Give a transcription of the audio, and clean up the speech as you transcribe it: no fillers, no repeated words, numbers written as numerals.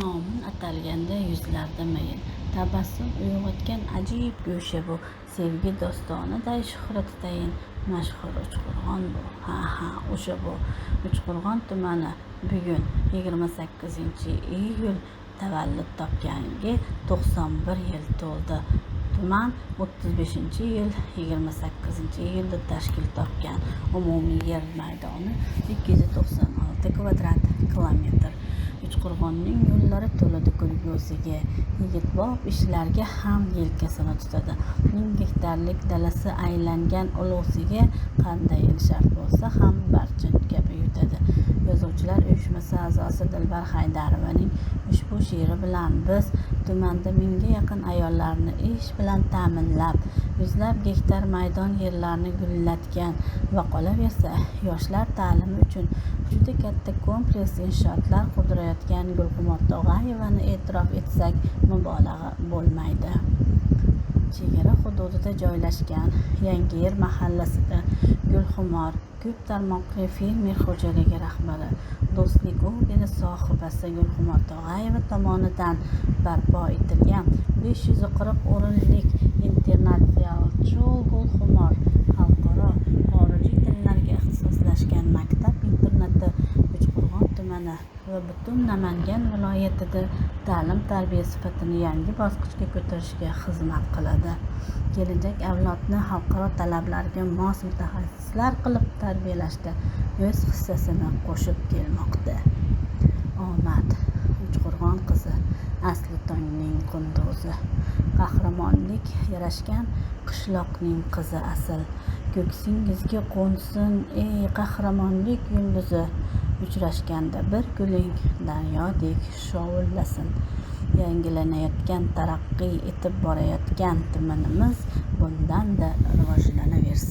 Nomin atalganda yuzlarda mayin, tabassum uyg'otgan ajib go'sha bu, sevgi dostoniday shuhrati tayin, mashhur Uchqo'rg'on bu. Ha, o'sha bu. Uchqo'rg'on tumani bugun 28-iyul tavallud topganiga 91 yil to'ldi. Tuman 35-yil 28-iyulda tashkil topgan. Umumiy yer maydoni 296 kvadrat kilometr. Uchqo'rg'onning yo'llari to'ladi kulgusiga, yigitbob ishlarga ham yelkasini tutadi. 1000 gektarlik dalasi aylangan ulug'siga qanday shart bo'lsa ham barcha kabi yutadi. Yozuvchilar uyushmasi a'zosi Dilbar Haydarovaning ushbu she'ri bilan biz tumanda 1000 ga yaqin ayollarni ish bilan ta'minlab, yuzlab gektar maydon yerlarni gullatgan va qolaversa, yoshlar ta'limi uchun juda katta kompleks inshootlar qurdirayotgan Gulxumor Tog'ayevani e'tirof etsak mubolag'a bo'lmaydi. Chegara hududida joylashgan Yangiyer mahallasida Gulxumor ko'p tarmoqli fermer xo'jaligi rahbari, Do'stlik ordeni sohibasi Gulxumor Tog'ayeva tomonidan barpo etilgan 540 o'rinlik internat-filial Gulxumor xalqaro xorijiy tillarga ixtisoslashgan maktab-internati Uchqo'rg'on tumani va butun Namangan viloyatida ta'lim-tarbiya sifatini yangi bosqichga ko'tarishga xizmat qiladi. Kelajak avlodni xalqaro talablarga mos mutaxassislar qilib tarbiyalashda o'z hissasini qo'shib kelmoqda. Omad! Uchqo'rg'on qizi, asli tongning qunduzi, qahramonlik yarashgan qishloqning qizi asl. Ko'ksingizga qo'nsin ey qahramonlik yulduzi, uchrashganda bir guling daryodek shovullasin. Yangilanayotgan, taraqqiy etib borayotgan tumanimiz bundan-da rivojlanaversin.